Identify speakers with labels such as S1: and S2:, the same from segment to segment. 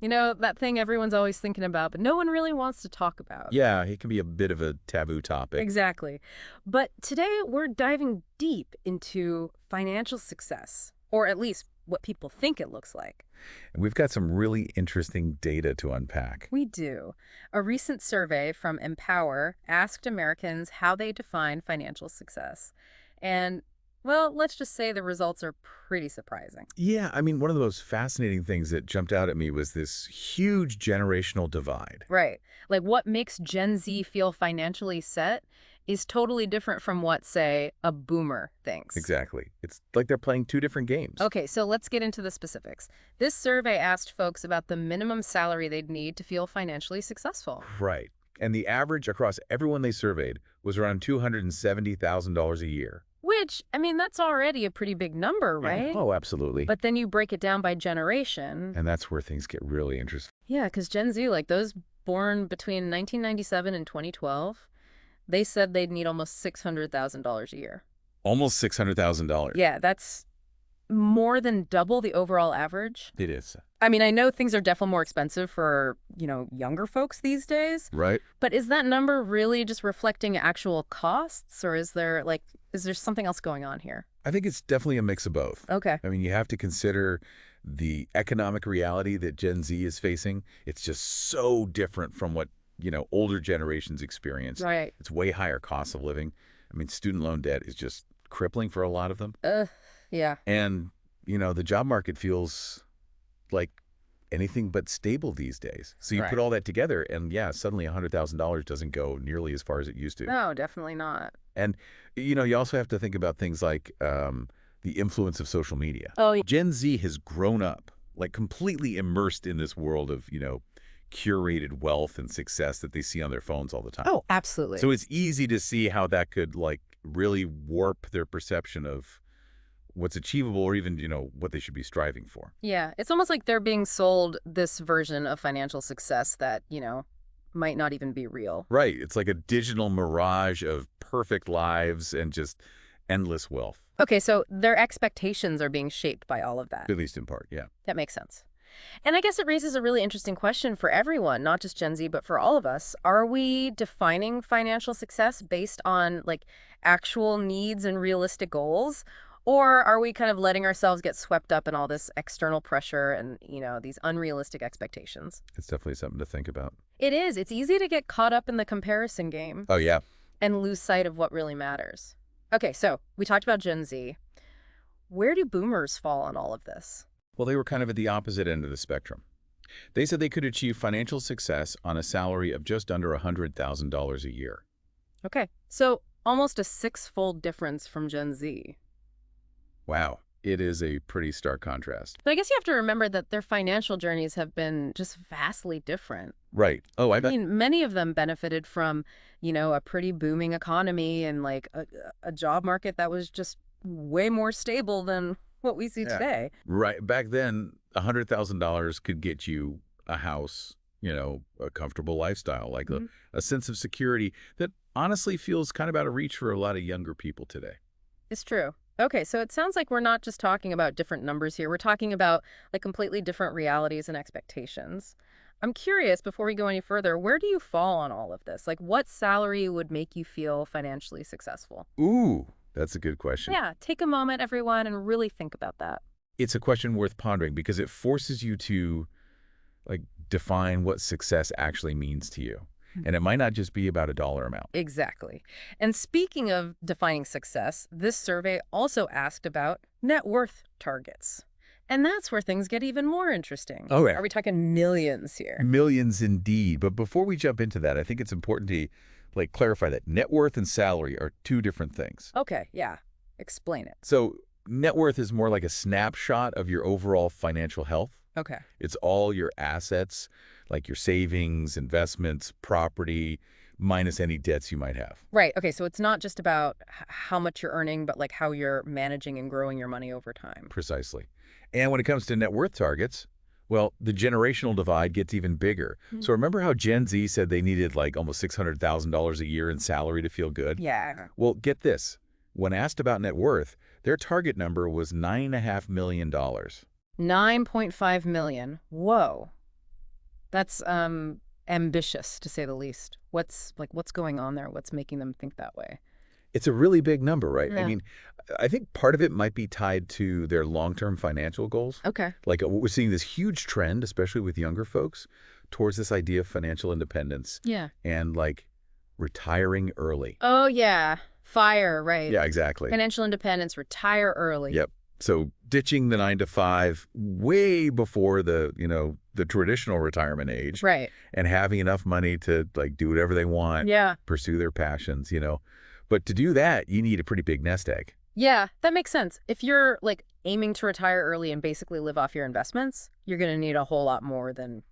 S1: You know, that thing everyone's always thinking about, but no one really wants to talk about.
S2: Yeah, it can be a bit of a taboo topic.
S1: Exactly. But today we're diving deep into financial success, or at least what people think it looks like.
S2: And we've got some really interesting data to unpack.
S1: We do. A recent survey from Empower asked Americans how they define financial success. And, well, let's just say the results are pretty surprising.
S2: Yeah, I mean, one of the most fascinating things that jumped out at me was this huge generational divide.
S1: Right. Like what makes Gen Z feel financially set is totally different from what, say, a boomer thinks.
S2: Exactly. It's like they're playing two different games.
S1: Okay, so let's get into the specifics. This survey asked folks about the minimum salary they'd need to feel financially successful.
S2: Right. And the average across everyone they surveyed was around $270,000 a year.
S1: Which, I mean, that's already a pretty big number, right?
S2: Oh, absolutely.
S1: But then you break it down by generation.
S2: And that's where things get really interesting.
S1: Yeah, because Gen Z, like those born between 1997 and 2012, they said they'd need almost $600,000 a year.
S2: Almost $600,000.
S1: Yeah, that's more than double the overall average.
S2: It is.
S1: I mean, I know things are definitely more expensive for, younger folks these days,
S2: Right?
S1: but is that number really just reflecting actual costs, or is there something else going on here?
S2: I think it's definitely a mix of both.
S1: Okay.
S2: I mean, you have to consider the economic reality that Gen Z is facing. It's just so different from what, older generations experience.
S1: Right.
S2: It's way higher cost of living. I mean, student loan debt is just crippling for a lot of them.
S1: Yeah.
S2: And, the job market feels like anything but stable these days. So you
S1: Right.
S2: put all that together and, yeah, suddenly $100,000 doesn't go nearly as far as it used to.
S1: No, definitely not.
S2: And, you also have to think about things like the influence of social media.
S1: Oh, yeah.
S2: Gen Z has grown up, like completely immersed in this world of, curated wealth and success that they see on their phones all the time.
S1: Oh, absolutely.
S2: So it's easy to see how that could, like, really warp their perception of what's achievable or even, what they should be striving for.
S1: Yeah, it's almost like they're being sold this version of financial success that, might not even be real.
S2: Right. It's like a digital mirage of perfect lives and just endless wealth.
S1: Okay, so their expectations are being shaped by all of that.
S2: At least in part, yeah.
S1: That makes sense. And I guess it raises a really interesting question for everyone, not just Gen Z, but for all of us. Are we defining financial success based on actual needs and realistic goals? Or are we kind of letting ourselves get swept up in all this external pressure and, these unrealistic expectations?
S2: It's definitely something to think about.
S1: It is. It's easy to get caught up in the comparison game
S2: Oh, yeah.
S1: and lose sight of what really matters. Okay, so we talked about Gen Z. Where do boomers fall on all of this?
S2: Well, they were kind of at the opposite end of the spectrum. They said they could achieve financial success on a salary of just under $100,000 a year.
S1: Okay, so almost a six-fold difference from Gen Z.
S2: Wow. It is a pretty stark contrast.
S1: But I guess you have to remember that their financial journeys have been just vastly different.
S2: Right. Oh, I
S1: I
S2: bet.
S1: mean, many of them benefited from, a pretty booming economy and a job market that was just way more stable than what we see
S2: Yeah.
S1: today.
S2: Right. Back then, $100,000 could get you a house, a comfortable lifestyle, like
S1: Mhm.
S2: a sense of security that honestly feels kind of out of reach for a lot of younger people today.
S1: It's true. Okay, so it sounds like we're not just talking about different numbers here. We're talking about completely different realities and expectations. I'm curious, before we go any further, where do you fall on all of this? What salary would make you feel financially successful?
S2: Ooh, that's a good question.
S1: Yeah, take a moment, everyone, and really think about that.
S2: It's a question worth pondering because it forces you to define what success actually means to you. And it might not just be about a dollar amount.
S1: Exactly. And speaking of defining success, this survey also asked about net worth targets. And that's where things get even more interesting.
S2: Oh, yeah.
S1: Are we talking millions here?
S2: Millions indeed. But before we jump into that, I think it's important to clarify that net worth and salary are two different things.
S1: Okay, yeah. Explain it.
S2: So net worth is more like a snapshot of your overall financial health.
S1: Okay.
S2: It's all your assets, like your savings, investments, property, minus any debts you might have.
S1: Right. Okay, so it's not just about how much you're earning, but how you're managing and growing your money over time.
S2: Precisely. And when it comes to net worth targets, well, the generational divide gets even bigger. So remember how Gen Z said they needed almost $600,000 a year in salary to feel good?
S1: Yeah.
S2: Well, get this. When asked about net worth, their target number was $9.5 million.
S1: 9.5 million. Whoa. That's ambitious to say the least. What's going on there? What's making them think that way?
S2: It's a really big number, right? I
S1: Yeah.
S2: mean, I think part of it might be tied to their long-term financial goals.
S1: Okay.
S2: Like we're seeing this huge trend, especially with younger folks, towards this idea of financial independence
S1: Yeah.
S2: and like retiring early.
S1: Oh yeah. Fire, right.
S2: Yeah, exactly.
S1: Financial independence, retire early.
S2: Yep. So ditching the 9 to 5 way before the traditional retirement age
S1: Right.
S2: and having enough money to like do whatever they want,
S1: Yeah.
S2: pursue their passions. But to do that, you need a pretty big nest egg.
S1: Yeah, that makes sense. If you're like aiming to retire early and basically live off your investments, you're going to need a whole lot more than,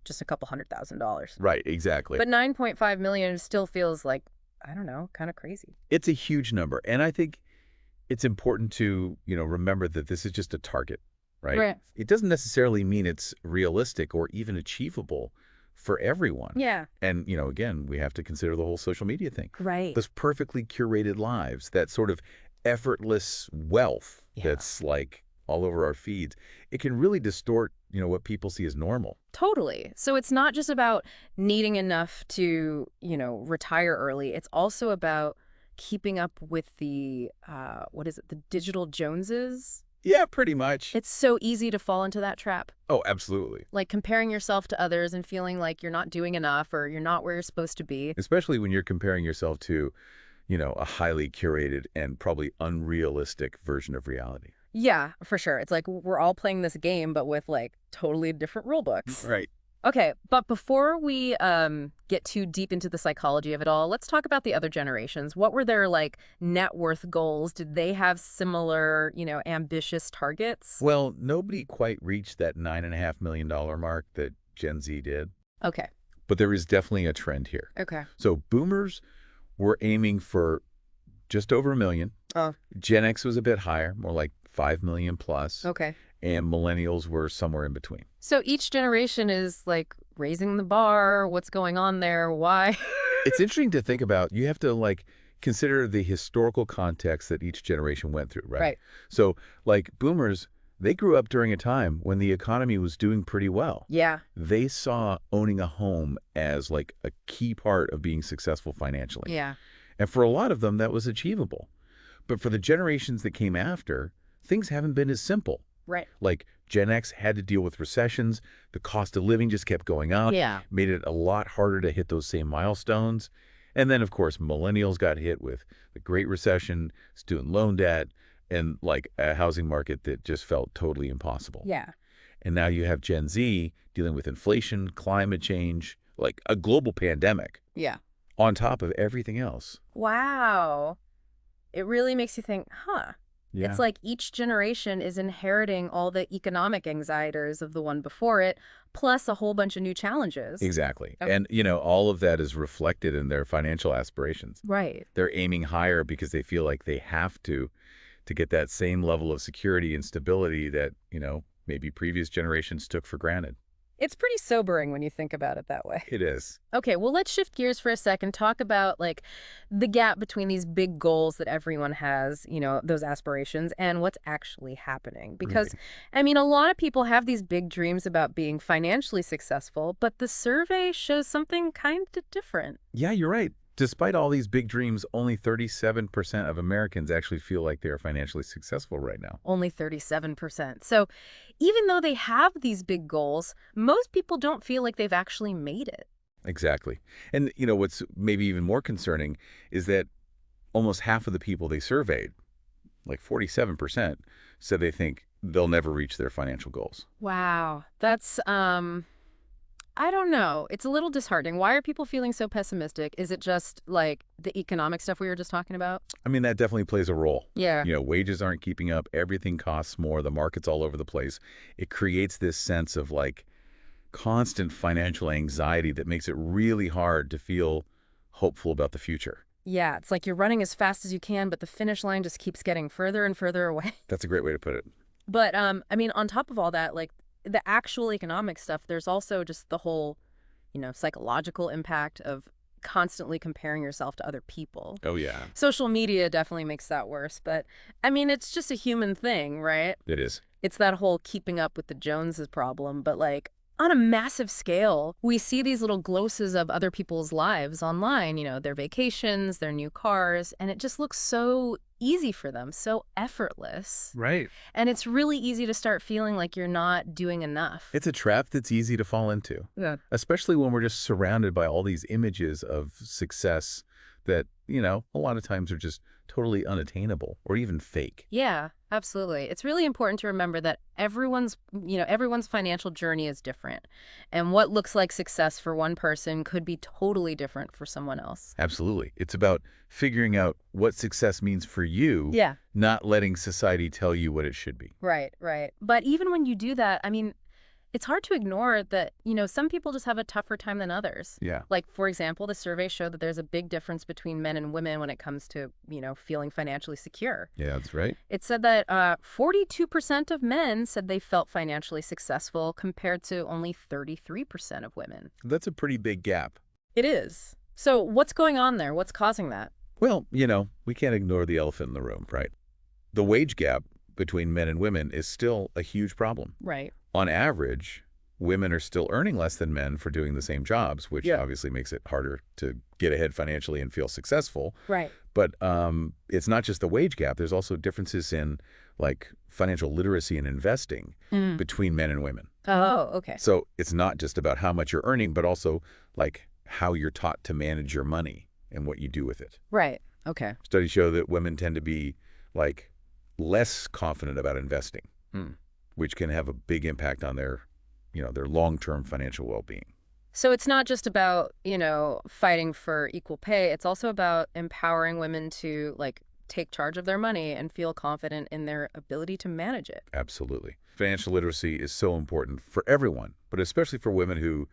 S1: just a couple $100,000.
S2: Right, exactly.
S1: But 9.5 million still feels like, I don't know, kind of crazy.
S2: It's a huge number. And I think it's important to, remember that this is just a target, right?
S1: Right.
S2: It doesn't necessarily mean it's realistic or even achievable for everyone.
S1: Yeah.
S2: And, again, we have to consider the whole social media thing.
S1: Right.
S2: Those perfectly curated lives, that sort of effortless wealth that's like all over our feeds, it can really distort, what people see as normal.
S1: Totally. So it's not just about needing enough to, retire early. It's also about keeping up with the, what is it, the digital Joneses?
S2: Yeah, pretty much.
S1: It's so easy to fall into that trap.
S2: Oh, absolutely.
S1: Like comparing yourself to others and feeling like you're not doing enough or you're not where you're supposed to be.
S2: Especially when you're comparing yourself to, a highly curated and probably unrealistic version of reality.
S1: Yeah, for sure. It's like we're all playing this game, but with like totally different rule books.
S2: Right.
S1: Okay, but before we get too deep into the psychology of it all, let's talk about the other generations. What were their like net worth goals? Did they have similar, ambitious targets?
S2: Well, nobody quite reached that $9.5 million mark that Gen Z did,
S1: Okay.
S2: but there is definitely a trend here.
S1: Okay.
S2: So boomers were aiming for just over 1 million.
S1: Oh.
S2: Gen X was a bit higher, more like 5 million plus.
S1: Okay.
S2: And millennials were somewhere in between.
S1: So each generation is like raising the bar. What's going on there? Why?
S2: It's interesting to think about. You have to like consider the historical context that each generation went through, right?
S1: Right.
S2: So like boomers, they grew up during a time when the economy was doing pretty well.
S1: Yeah.
S2: They saw owning a home as like a key part of being successful financially.
S1: Yeah.
S2: And for a lot of them, that was achievable. But for the generations that came after, things haven't been as simple.
S1: Right.
S2: Like Gen X had to deal with recessions. The cost of living just kept going up.
S1: Yeah.
S2: Made it a lot harder to hit those same milestones. And then, of course, millennials got hit with the Great Recession, student loan debt, and like a housing market that just felt totally impossible.
S1: Yeah.
S2: And now you have Gen Z dealing with inflation, climate change, like a global pandemic
S1: Yeah.
S2: on top of everything else.
S1: Wow. It really makes you think, huh?
S2: Yeah.
S1: It's like each generation is inheriting all the economic anxieties of the one before it, plus a whole bunch of new challenges.
S2: Exactly.
S1: Okay.
S2: And, all of that is reflected in their financial aspirations.
S1: Right.
S2: They're aiming higher because they feel like they have to get that same level of security and stability that, maybe previous generations took for granted.
S1: It's pretty sobering when you think about it that way.
S2: It is.
S1: Okay, well, let's shift gears for a second, talk about like the gap between these big goals that everyone has, those aspirations, and what's actually happening. Because,
S2: Right.
S1: I mean, a lot of people have these big dreams about being financially successful, but the survey shows something kind of different.
S2: Yeah, you're right. Despite all these big dreams, only 37% of Americans actually feel like they are financially successful right now.
S1: Only 37%. So even though they have these big goals, most people don't feel like they've actually made it.
S2: Exactly. And, what's maybe even more concerning is that almost half of the people they surveyed, like 47%, said they think they'll never reach their financial goals.
S1: Wow. That's, I don't know. It's a little disheartening. Why are people feeling so pessimistic? Is it just like the economic stuff we were just talking about?
S2: I mean, that definitely plays a role.
S1: Yeah.
S2: Wages aren't keeping up. Everything costs more. The market's all over the place. It creates this sense of like constant financial anxiety that makes it really hard to feel hopeful about the future.
S1: Yeah, it's like you're running as fast as you can, but the finish line just keeps getting further and further away.
S2: That's a great way to put it.
S1: But I mean, on top of all that, like the actual economic stuff, there's also just the whole, psychological impact of constantly comparing yourself to other people.
S2: Oh, yeah,
S1: Social media definitely makes that worse, but I mean, it's just a human thing, right?
S2: it is.
S1: It's that whole keeping up with the Joneses problem, but like on a massive scale, we see these little glosses of other people's lives online, their vacations, their new cars, and it just looks so easy for them, so effortless.
S2: Right.
S1: And it's really easy to start feeling like you're not doing enough.
S2: It's a trap that's easy to fall into,
S1: Yeah.
S2: especially when we're just surrounded by all these images of success that, a lot of times are just totally unattainable or even fake.
S1: Yeah, absolutely. It's really important to remember that everyone's financial journey is different. And what looks like success for one person could be totally different for someone else.
S2: Absolutely. It's about figuring out what success means for you,
S1: Yeah.
S2: not letting society tell you what it should be.
S1: Right, right. But even when you do that, I mean, it's hard to ignore that, some people just have a tougher time than others.
S2: Yeah.
S1: Like, for example, the survey showed that there's a big difference between men and women when it comes to, feeling financially secure.
S2: Yeah, that's right.
S1: It said that 42% of men said they felt financially successful compared to only 33% of women.
S2: That's a pretty big gap.
S1: It is. So what's going on there? What's causing that?
S2: Well, we can't ignore the elephant in the room, right? The wage gap between men and women is still a huge problem.
S1: Right.
S2: On average, women are still earning less than men for doing the same jobs, which obviously makes it harder to get ahead financially and feel successful.
S1: Right.
S2: But it's not just the wage gap. There's also differences in like financial literacy and investing between men and women.
S1: Oh, okay.
S2: So it's not just about how much you're earning, but also like how you're taught to manage your money and what you do with it.
S1: Right. Okay.
S2: Studies show that women tend to be like less confident about investing, which can have a big impact on their long-term financial well-being.
S1: So it's not just about, fighting for equal pay. It's also about empowering women to like take charge of their money and feel confident in their ability to manage it.
S2: Absolutely. Financial literacy is so important for everyone, but especially for women who,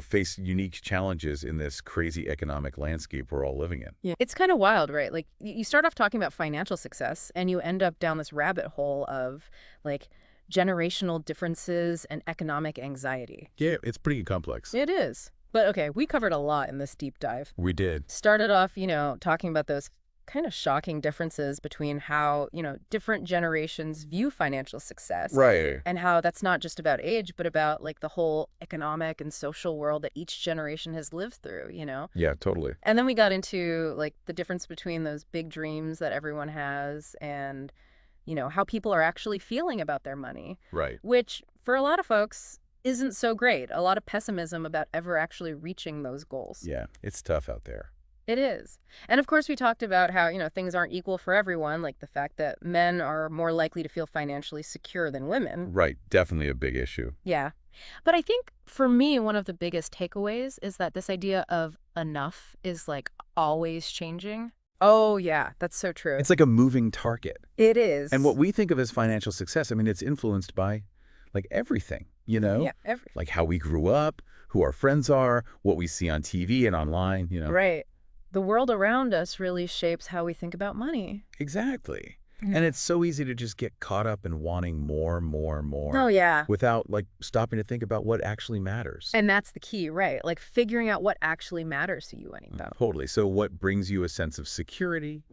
S2: face unique challenges in this crazy economic landscape we're all living in.
S1: Yeah. It's kind of wild, right? Like you start off talking about financial success and you end up down this rabbit hole of like generational differences and economic anxiety.
S2: Yeah, it's pretty complex.
S1: It is. But okay, we covered a lot in this deep dive.
S2: We did.
S1: Started off, talking about those kind of shocking differences between how, different generations view financial success.
S2: Right.
S1: And how that's not just about age, but about like the whole economic and social world that each generation has lived through.
S2: Yeah, totally.
S1: And then we got into like the difference between those big dreams that everyone has and, how people are actually feeling about their money.
S2: Right.
S1: Which for a lot of folks isn't so great. A lot of pessimism about ever actually reaching those goals.
S2: Yeah, it's tough out there.
S1: It is. And of course, we talked about how, things aren't equal for everyone, like the fact that men are more likely to feel financially secure than women.
S2: Right. Definitely a big issue.
S1: Yeah. But I think for me, one of the biggest takeaways is that this idea of enough is like always changing. Oh, yeah, that's so true.
S2: It's like a moving target.
S1: It is.
S2: And what we think of as financial success, I mean, it's influenced by like everything,
S1: Yeah, everything.
S2: like how we grew up, who our friends are, what we see on TV and online,
S1: Right. The world around us really shapes how we think about money.
S2: Exactly.
S1: Mhm.
S2: And it's so easy to just get caught up in wanting more,
S1: Oh, yeah.
S2: without like stopping to think about what actually matters.
S1: And that's the key, right? Like figuring out what actually matters to you, Anita.
S2: Totally. So what brings you a sense of security?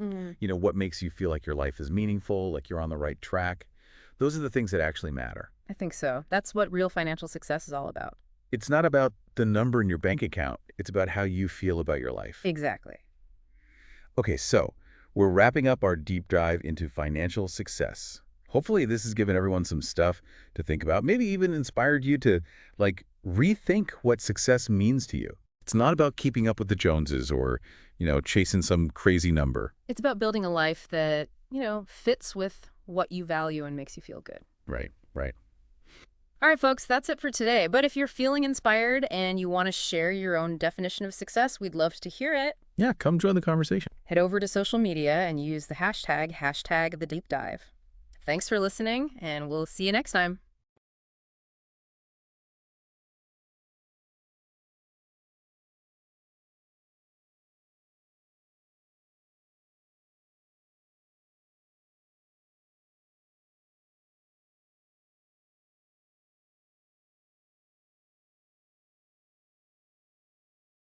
S2: What makes you feel like your life is meaningful, like you're on the right track? Those are the things that actually matter.
S1: I think so. That's what real financial success is all about.
S2: It's not about the number in your bank account. It's about how you feel about your life.
S1: Exactly.
S2: Okay, so we're wrapping up our deep dive into financial success. Hopefully this has given everyone some stuff to think about, maybe even inspired you to like rethink what success means to you. It's not about keeping up with the Joneses or, chasing some crazy number.
S1: It's about building a life that, fits with what you value and makes you feel good.
S2: Right, right.
S1: All right, folks, that's it for today. But if you're feeling inspired and you want to share your own definition of success, we'd love to hear it.
S2: Yeah, come join the conversation.
S1: Head over to social media and use the hashtag #TheDeepDive. Thanks for listening, and we'll see you next time.